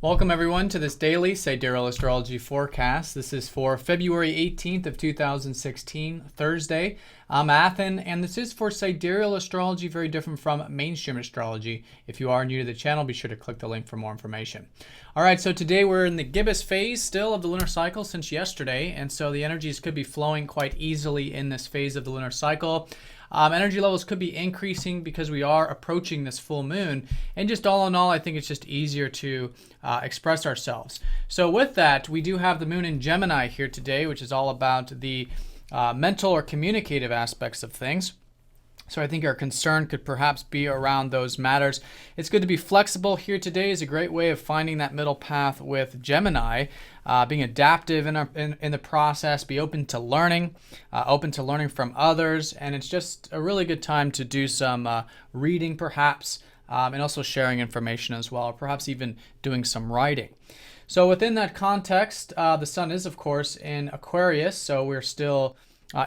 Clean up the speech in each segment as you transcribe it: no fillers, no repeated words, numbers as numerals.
Welcome everyone to this daily Sidereal Astrology forecast. This is for February 18th of 2016, Thursday. I'm Athen, and this is for Sidereal Astrology, very different from mainstream astrology. If you are new to the channel, be sure to click the link for more information. All right, so today we're in the gibbous phase still of the lunar cycle since yesterday, and so the energies could be flowing quite easily in this phase of the lunar cycle. Energy levels could be increasing because we are approaching this full moon, and just all in all, I think it's just easier to express ourselves. So with that, we do have the moon in Gemini here today, which is all about the mental or communicative aspects of things. So I think our concern could perhaps be around those matters. It's good to be flexible here today is a great way of finding that middle path with Gemini, being adaptive in the process, be open to learning from others, and it's just a really good time to do some reading perhaps, and also sharing information as well, or perhaps even doing some writing. So within that context, the sun is of course in Aquarius, so we're still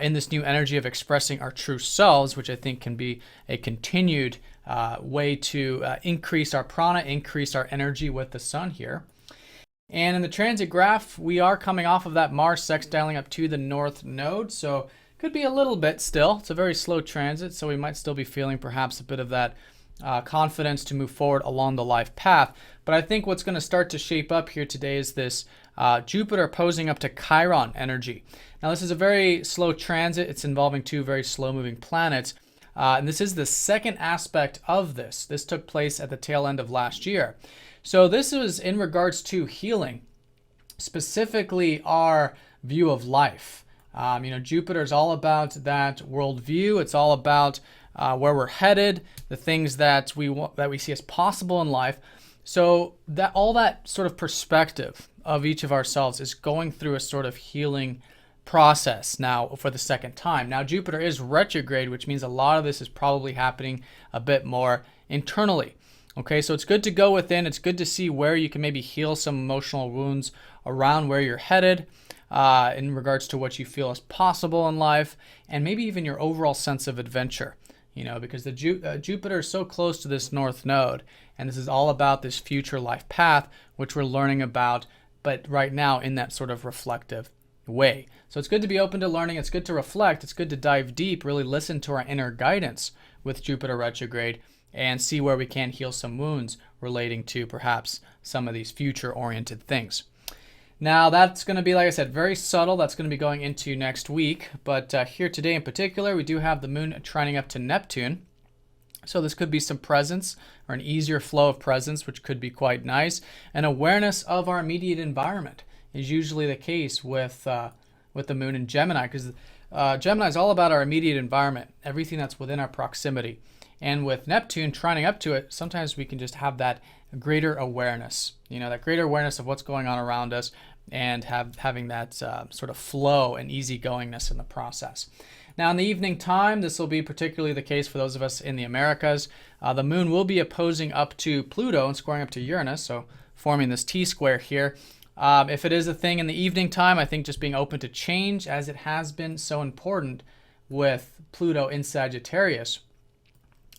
in this new energy of expressing our true selves, which I think can be a continued way to increase our prana, increase our energy with the sun here. And in the transit graph, we are coming off of that Mars sextiling up to the north node, so could be a little bit still. It's a very slow transit, so we might still be feeling perhaps a bit of that confidence to move forward along the life path. But I think what's going to start to shape up here today is this Jupiter opposing up to Chiron energy. Now this is a very slow transit. It's involving two very slow moving planets. And this is the second aspect of this. This took place at the tail end of last year. So this was in regards to healing, specifically our view of life. Jupiter is all about that worldview. It's all about where we're headed, the things that we see as possible in life. So that all that sort of perspective of each of ourselves is going through a sort of healing process now for the second time. Now Jupiter is retrograde, which means a lot of this is probably happening a bit more internally. Okay, so it's good to go within. It's good to see where you can maybe heal some emotional wounds around where you're headed in regards to what you feel is possible in life, and maybe even your overall sense of adventure. Because the Jupiter is so close to this north node, and this is all about this future life path, which we're learning about, but right now in that sort of reflective way. So it's good to be open to learning. It's good to reflect. It's good to dive deep, really listen to our inner guidance with Jupiter retrograde and see where we can heal some wounds relating to perhaps some of these future-oriented things. Now that's going to be, like I said, very subtle. That's going to be going into next week. But here today in particular, we do have the moon trining up to Neptune. So this could be some presence or an easier flow of presence, which could be quite nice. And awareness of our immediate environment is usually the case with the moon in Gemini, because Gemini is all about our immediate environment, everything that's within our proximity. And with Neptune trining up to it, sometimes we can just have that greater awareness, that greater awareness of what's going on around us, and having that sort of flow and easygoingness in the process. Now in the evening time, this will be particularly the case for those of us in the Americas. The moon will be opposing up to Pluto and squaring up to Uranus, so forming this T-square here. If it is a thing in the evening time, I think just being open to change, as it has been so important with Pluto in Sagittarius.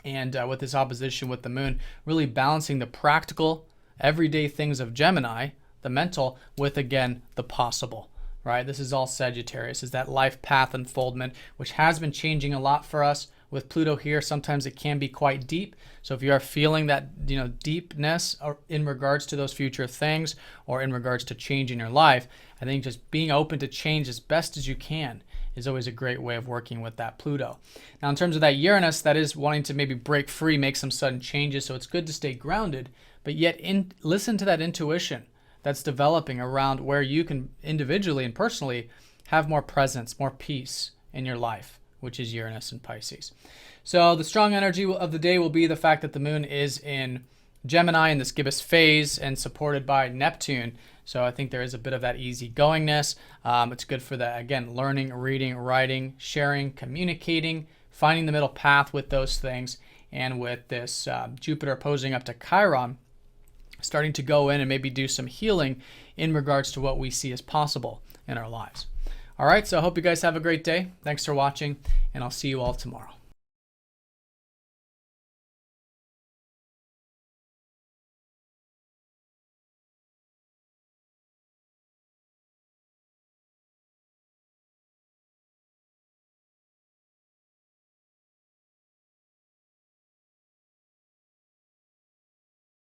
And with this opposition with the moon, really balancing the practical, everyday things of Gemini, the mental, with, again, the possible, right? This is all Sagittarius, is that life path unfoldment, which has been changing a lot for us. With Pluto here, sometimes it can be quite deep. So if you are feeling that, deepness or in regards to those future things, or in regards to change in your life, I think just being open to change as best as you can is always a great way of working with that Pluto. Now in terms of that Uranus, that is wanting to maybe break free, make some sudden changes, so it's good to stay grounded, but yet listen to that intuition that's developing around where you can individually and personally have more presence, more peace in your life, which is Uranus and Pisces. So the strong energy of the day will be the fact that the moon is in Gemini in this gibbous phase and supported by Neptune. So I think there is a bit of that easygoingness. It's good for that, again, learning, reading, writing, sharing, communicating, finding the middle path with those things. And with this Jupiter opposing up to Chiron, starting to go in and maybe do some healing in regards to what we see as possible in our lives. All right, so I hope you guys have a great day. Thanks for watching, and I'll see you all tomorrow.